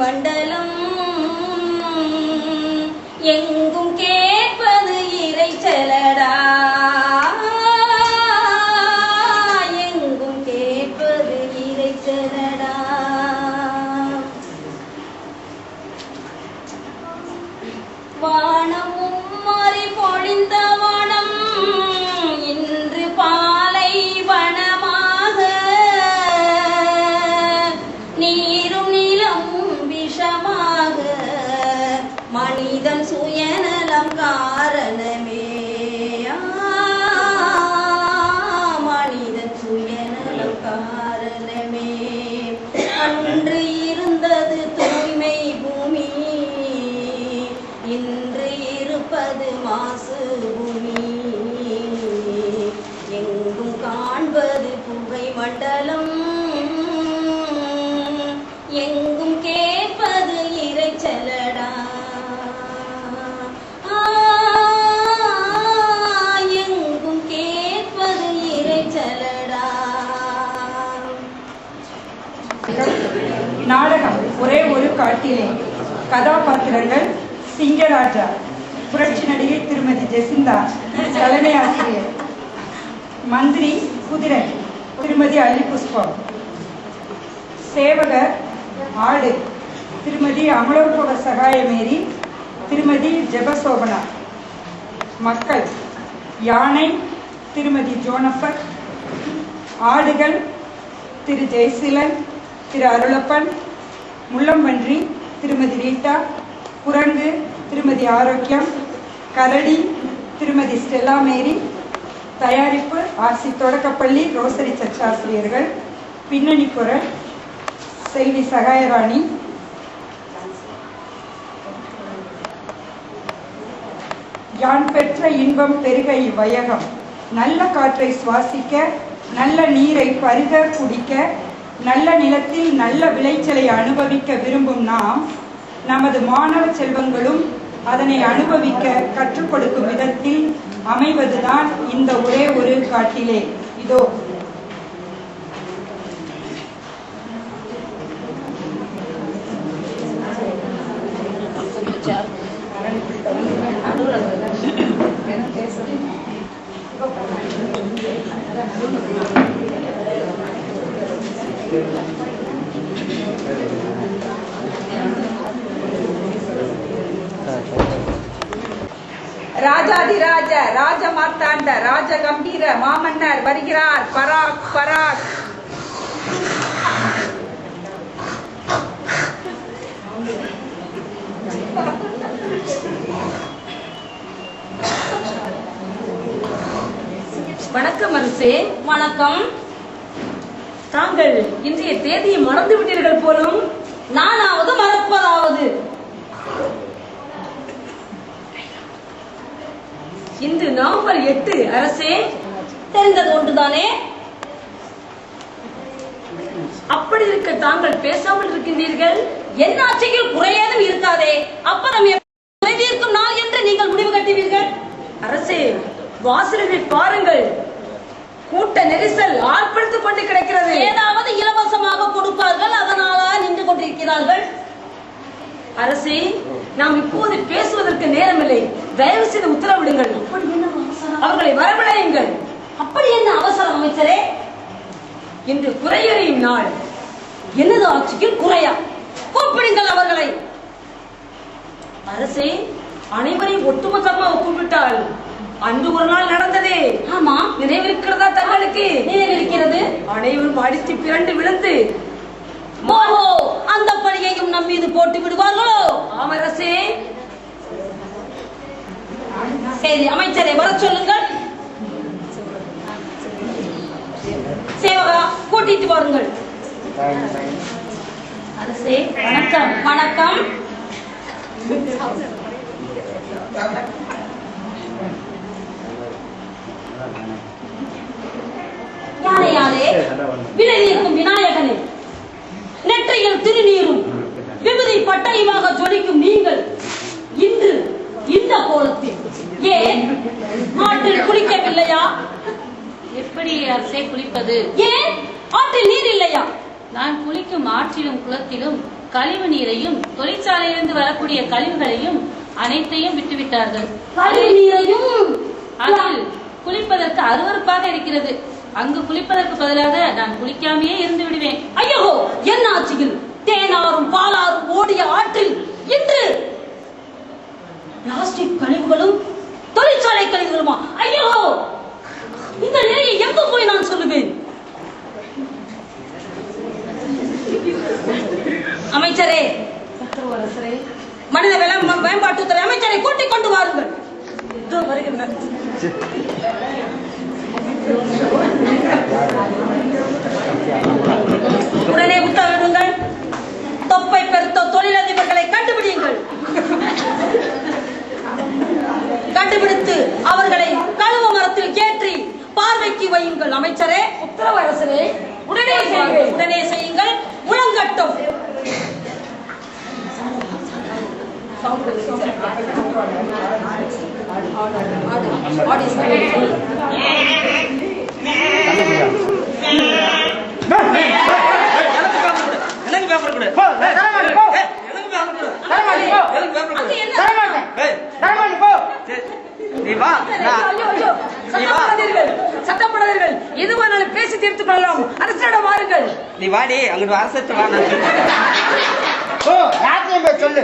மண்டலம் எங்கும் கேட்பது இறைச்சலடா, எங்கும் கேட்பது இறைச்சலடா. வானமும் மாறி பொழிந்த வானம் இன்று பாலை வனமாக, நீரும் நிலமும் விஷமாக, மனிதன் சுயநலம் காரணமே, மனிதன் சுயநலம் காரணமே. அன்று இருந்தது தூய்மை பூமி, இன்று இருப்பது மாசு பூமி. எங்கும் காண்பது புகை மண்டலம், எங்கும் கேட்பது இறைச்சலடா, எங்கும் கேட்பது இறைச்சலடா. நாடகம் ஒரே ஒரு காட்டிலே. கதாபாத்திரங்கள்: சிங்கராஜா, புரட்சி நடிகை திருமதி ஜெசிந்தா, தலைமை ஆசிரியர். மந்திரி குதிரை திருமதி அலிபுஷ்பம். சேவகர் ஆடு திருமதி அமலோற்பக சகாயமேரி, திருமதி ஜெபசோபனா. மக்கள்: யானை திருமதி ஜோனப்பர், ஆடுகள் திரு ஜெயசீலன், திரு அருளப்பன், முள்ளம்பன்றி திருமதி ரீட்டா, குரங்கு திருமதி ஆரோக்கியம், கரடி திருமதி ஸ்டெல்லா மேரி. தயாரிப்பு ஆர்சி தொடக்கப்பள்ளி ரோசரி சச்சாசிரியர்கள். பின்னணி குரல் செல்வி சகாயராணி. யான் பெற்ற இன்பம் பெருக இவ்வையகம், நல்ல காற்றை சுவாசிக்க, நல்ல நீரை பருக குடிக்க, நல்ல நிலத்தில் நல்ல விளைச்சலை அனுபவிக்க விரும்பும் நாம், நமது மாணவ செல்வங்களும் அதனை அனுபவிக்க கற்றுக் கொடுக்கும் விதத்தில் அமைவதுதான் இந்த ஒரே ஒரு காட்டிலே. இதோ ராஜாதிராஜ ராஜ மார்த்தாண்ட ராஜ கம்பீர மாமன்னர் வருகிறார். பராக் பராக். வணக்கம் அரசே. வணக்கம். தாங்கள் இன்றைய தேதியை மறந்து விட்டீர்கள் போலும். நானாவது மறப்பதாவது? இன்று நவம்பர் 8 அரசே. தெரிந்தது ஒன்றுதானே. அப்படி இருக்க தாங்கள் பேசாமல் இருக்கின்றீர்கள். என் ஆட்சியில் குறையேதும் இருக்காதே, அப்புறம் குறை தீர்க்கும் நாள் என்று நீங்கள் முடிவு கட்டுவீர்கள். அரசே, வாசல்களை பாருங்கள், கூட்ட நெரிசல் ஆர்ப்பரித்துக் கொண்டு கிடக்கிறது. ஏதாவது இலவசமாக கொடுப்பார்கள், அதனால நின்று கொண்டிருக்கிறார்கள். அரசே, நாம் இப்போது பேசுவதற்கு நேரமில்லை. தயவு செய்து உத்தரவிடுங்கள். அவர்களை வரவழையுங்கள். அப்படி என்ன அவசரம் அமைச்சரே? இன்று குறையறியும் நாள். எனது ஆட்சியில் குறையா? கூப்பிடுங்கள் அவர்களை. அரசே, அனைவரையும் ஒட்டுமொத்தமாக கூப்பிட்டால் அன்று ஒரு நாள் நடந்ததே. ஆமா, நினைவிருக்கிறதா தங்களுக்கு? நினைவிருக்கிறது. அனைவரும் அடித்து பிறண்டு விழுந்து, ஓஹோ, அந்த பழியையும் நம் மீது போட்டு விடுவார்களோ? ஆமரசே. சரி, அமைச்சரை வர சொல்லுங்கள். சேவகா, கூட்டிட்டு வாருங்கள். அரசே, வணக்கம். வணக்கம். யானையாலே வினைதீர்க்கும் விநாயகனே, நெற்றியில் திருநீரும் விபூதி பட்டயமாக ஜொலிக்கும் நீங்கள் இன்று இந்த கோலத்தில் ஏன் ஆற்றில் குளிக்கவில்லையா? எப்படி அரசே குளிப்பது? ஏன் ஆற்றில் நீர் இல்லையா? நான் குளிக்கும் ஆற்றிலும் குளத்திலும் கழிவு நீரையும் தொழிற்சாலையிலிருந்து வரக்கூடிய கழிவுகளையும் அனைத்தையும் விட்டுவிட்டார்கள். கழிவு நீரையும் அதில் குளிப்பதற்கு அருவருப்பாக இருக்கிறது. அங்கு குளிப்பதற்கு பதிலாக நான் குளிக்காமையே இருந்து விடுவேன். ஐயோ, என்ன ஆட்சியில் தேனாரும் பாலாரும் ஓடிய ஆற்றில் இன்று பிளாஸ்டிக் கழிவுகளும் தொழிற்சாலை கழிவுகளுமா? ஐயோ, இந்த நிலையை எங்க போய் நான் சொல்லுவேன்? அமைச்சரே, மனித வள மேம்பாட்டுத்துறை அமைச்சரை கூட்டிக் கொண்டு வாருங்கள். இதோ வருகின்றனர். உடனே உத்தரவிடுங்கள். தொப்பை பெருத்த தொழிலதிபர்களை கண்டுபிடியுங்கள். கண்டுபிடித்து அவர்களை கழுவு மரத்தில் ஏற்றி பார்வைக்கு வையுங்கள். அமைச்சரே, உத்தரவு அரசரே. உடனே செய்யுங்கள். முழங்கட்டும். சட்டப்படாதீர்கள். எதுவானாலும் பேசி தீர்த்துக் கொள்ளலாம். அரசிடம் வாருங்கள். நீ வாடி அங்கிட்டு அரசு வா. சொல்லு.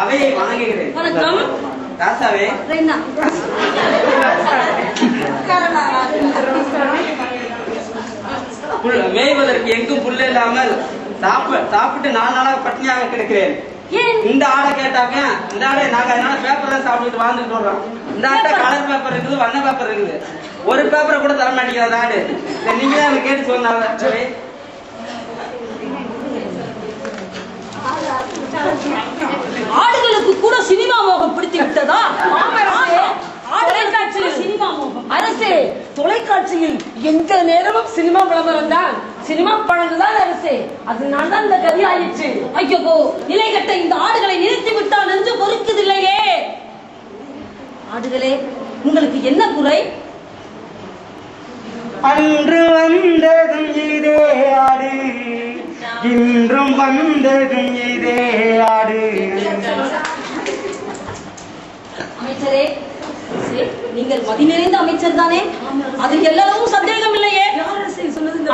அவையை வணங்குகிறேன். வணக்கம் ராசாவே. மேய்வதற்கு எங்கும் புல் இல்லாமல் சாப்பிட்டு 4 நாளாக பட்டினியாக கிடக்கிறேன். இந்த ஆடை கேட்டாக்க இந்த ஆடை நாங்க அதனால பேப்பர் தான் சாப்பிட்டு வாழ்ந்துட்டு வர்றோம். இந்த ஆட்டை கலர் பேப்பர் இருக்குது, வண்ண பேப்பர் இருக்குது. ஒரு பேப்பரை கூட தர மாட்டேங்கிற அந்த ஆடு. நீங்க தான் எனக்கு கேட்டு சொன்னாங்க. சரி, ஆடுகளுக்கு கூட சினிமா மோகம் பிடித்து விட்டதா? சினிமா மோகம். அரசே, தொலைக்காட்சியில் எந்த நேரமும் சினிமா விளம்பரம் தான். சினிமா படங்கள் தான் அரசே. அதனால தான் இந்த கதி ஆயிடுச்சு. ஐயோ, நிலை கட்ட இந்த ஆடுகளை நிறுத்தி விட்டால் நெஞ்சு பொறுக்குதில்லையே. ஆடுகளே, உங்களுக்கு என்ன குறை? அன்று வந்ததும் இதே ஆடு, இன்றும் வந்ததும் இதே ஆடு. அமைச்சரே, நீங்கள் மதி நிறைந்த அமைச்சர் தானே? அது எல்லாரும் சந்தேகம் இல்லையே.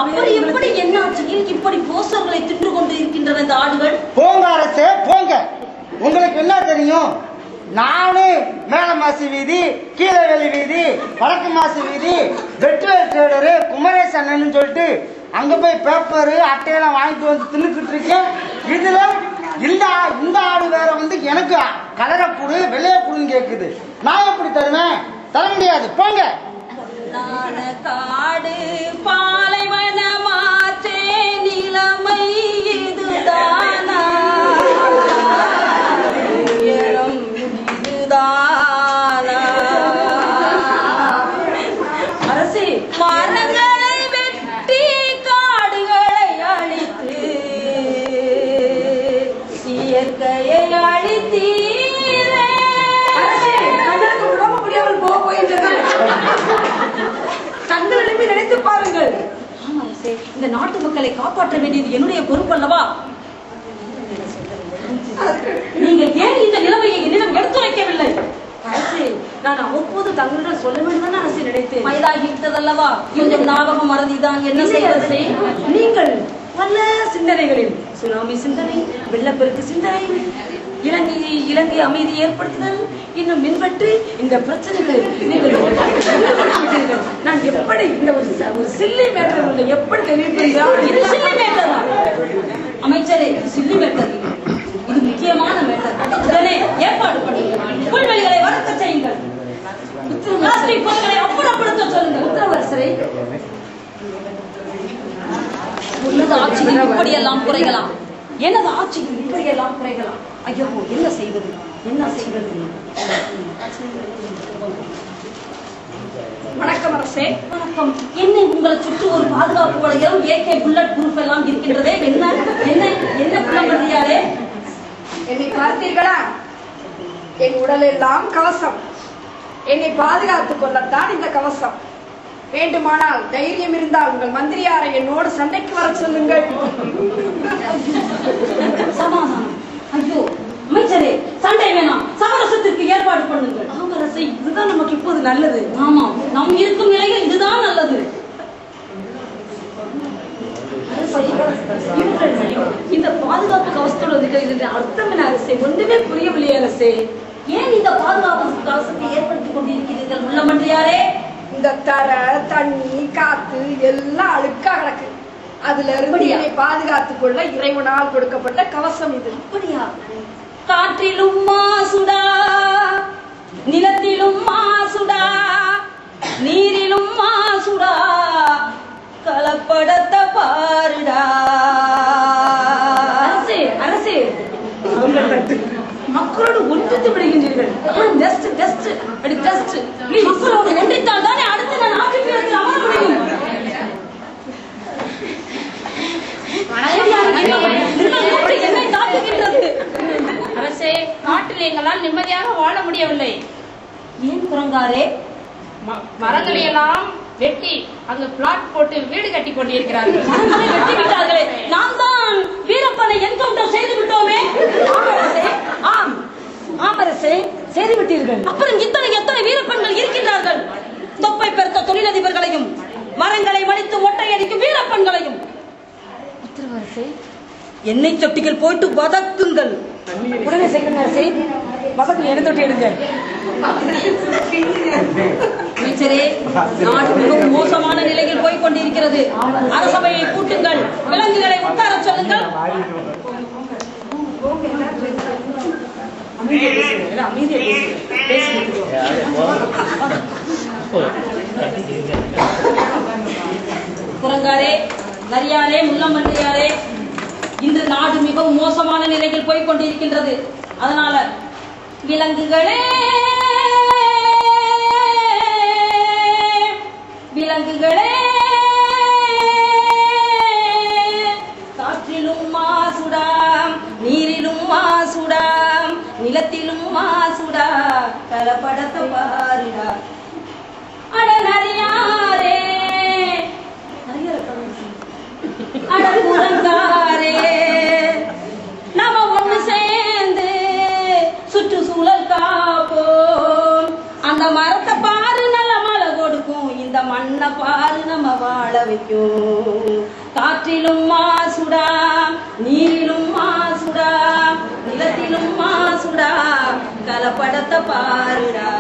அப்படி எப்படி என்ன ஆட்சியில் இப்படி போஸ்டர்களை தின்று கொண்டு இருக்கின்றன இந்த ஆடுகள்? போங்க அரசே, போங்க. உங்களுக்கு என்ன தெரியும்? நானு மேல மாசி வீதி, கீழவெளி வீதி, வடக்கு மாசி வீதி, வெட்டுவேல் ட்ரேடரு குமரேசன் சொல்லிட்டு அங்க போய் பேப்பரு அட்டையெல்லாம் வாங்கிட்டு வந்து தின்னுக்கிட்டு இருக்கேன். இதுல இந்த ஆடு வேற வந்து எனக்கு கலரை கொடு, வெள்ளைய கொடுன்னு கேக்குது. நான் எப்படி தருவேன்? தர முடியாது. போங்க. காடு பாலைவனமாச்சே, நிலைமை இதுதானா? அரசே, மரங்களை வெட்டி காடுகளை அழித்து இயற்கையை அழித்தீரே. உடம்பு முடியாமல் போக கண்ணு எழுப்பி நினைத்து பாருங்கள். இந்த நாட்டு மக்களை காப்பாற்ற வேண்டியது என்னுடைய பொறுப்பு அல்லவா? நீங்கள் ஏன் இந்த நிலைமையை என்னிடம் எடுத்துரைக்கவில்லை? அரசே, நான் அவ்வப்போது தங்களிடம் சொல்ல வேண்டும் அரசு நினைத்தேன். வயதாகி விட்டதல்லவா, கொஞ்சம் ஞாபகம் மறதிதான். என்ன செய்வது? நீங்கள் பல சிந்தனைகளில் சுனாமி சிந்தனை, வெள்ளப்பெருக்கு சிந்தனை, இலங்கை அமைதி ஏற்படுத்துதல், இன்னும் மின்வெட்டு, இந்த பிரச்சனைகள் நீங்கள் நான் எப்படி இந்த ஒரு சில்லி மேட்டர் எப்படி தெரிவிப்பீர்கள்? இது சில்லி மேட்டரா? அமைச்சரே, இது சில்லி மேட்டர். இது முக்கியமான மேட்டர். உடனே ஏற்பாடு பண்ணுங்கள். புல்வெளிகளை வளர்க்க செய்யுங்கள். பிளாஸ்டிக் பொருட்களை அப்புறப்படுத்த சொல்லுங்கள். உத்தரவரசரை, எனது ஆட்சியில் இப்படியெல்லாம் குறைகலாம். எனது ஆட்சியில் இப்படியெல்லாம் குறைகலாம். ஐயோ, என்ன செய்வது? என்ன செய்வது? வணக்கம் அரசே. வணக்கம். என்ன உங்களை சுற்றி ஒரு பாதுகாப்பு வளையம், AK புல்லட் ப்ரூஃப் எல்லாம் இருக்கின்றதே. என்ன என்ன என்ன புலம்புறியாரே? என்னை பார்த்தீர்களா? என் உடல் எல்லாம் கவசம். என்னை பாதுகாத்துக் கொள்ளத்தான் இந்த கவசம். வேண்டுமானால் தைரியம் இருந்தால் உங்கள் மந்திரியாரை என்னோடு சண்டைக்கு வர சொல்லுங்கள். சமாதானம். ஐயோ அமைச்சரே, சண்டை வேணாம், சமரசத்திற்கு ஏற்பாடு பண்ணுங்கள். அரசே, இதுதான் நமக்கு இப்போது நல்லது. ஆமாம், நம் இருக்கும் நிலையில் இதுதான் நல்லது. இந்த பாதுகாப்பு கவசத்தோடு இருக்கிற அர்த்தம் என்ன அரசே? ஒன்றுமே புரியவில்லையே அரசே. ஏன் இந்த பாதுகாப்பு கவசத்தை ஏற்படுத்திக் கொண்டிருக்கிறீர்கள் முள்ளமன்றியாரே? இந்த தர தண்ணி காத்து எல்லாம் அழுக்கா கிடக்கு. அதுல இருந்து என்னை பாதுகாத்துக் கொள்ள இறைவனால் கொடுக்கப்பட்ட கவசம் இது. அப்படியா? காற்றிலும் மாசுடா, நிலத்திலும் மாசுடா, நீரிலும் மாசுடா, கலப்படத்த பாருடா. அரசே, அரசே, மக்களோடு ஒன்றித்து விடுகின்றீர்கள். மக்களோடு ஒன்றித்தால் தானே அடுத்து நான் ஆட்சிபீடத்தில் அமர முடியும். என்னை தாக்குகின்றது. அரசே, நாட்டில் எங்களால் நிம்மதியாக வாழ முடியவில்லை. ஏன் குரங்காரே? மரங்களை எல்லாம் வெட்டி அங்கு பிளாட் போட்டு வீடு கட்டி கொண்டிருக்கிறார்கள். மரங்களை வெட்டி விட்டார்களே, நாம் தான் வீரப்பனை என்கவுண்டர் செய்து விட்டோமே. ஆமரசே, செய்து விட்டீர்கள். அப்புறம் எத்தனை வீரப்பெண்கள் இருக்கின்றார்கள்? தொப்பை பெருத்த தொழிலதிபர்களையும், மரங்களை மடித்து மொட்டையடிக்கும் வீரப்பெண்களையும். எண்ணெய் தொட்டிகள் போயிட்டு வதக்குங்கள். உடனே செய்யுங்க அரசே. வதக்கு எண்ணெய் தொட்டி எடுங்க. அமைச்சரே, நாடு மிகவும் மோசமான நிலையில் போய் கொண்டிருக்கிறது. அரசபையை கூட்டுங்கள், விலங்குகளை உட்கார சொல்லுங்கள். குரங்காரே, நரியாரே, முள்ளமன்றியாரே, இன்று நாடு மிகவும் மோசமான நிலையில் போய் கொண்டிருக்கின்றது. அதனால விலங்குகளே, விலங்குகளே, காற்றிலும் மாசுடாம், நீரிலும் மாசுடாம், நிலத்திலும் மாசுடா, கலப்படத்த பாருடா. அட நரியாரே, அட குரங்காரே, நாம ஒண்ணு சேர்ந்து சுற்றுச்சூழல் காப்போம். அந்த மரத்தை பாரு நல்ல மழை கொடுக்கும், இந்த மண்ணை பாரு நம்ம வாழ வைக்கும். காற்றிலும் மாசுடா, நீரிலும் மாசுடா, நிலத்திலும் மாசுடா, கலப்படத்தை பாருடா.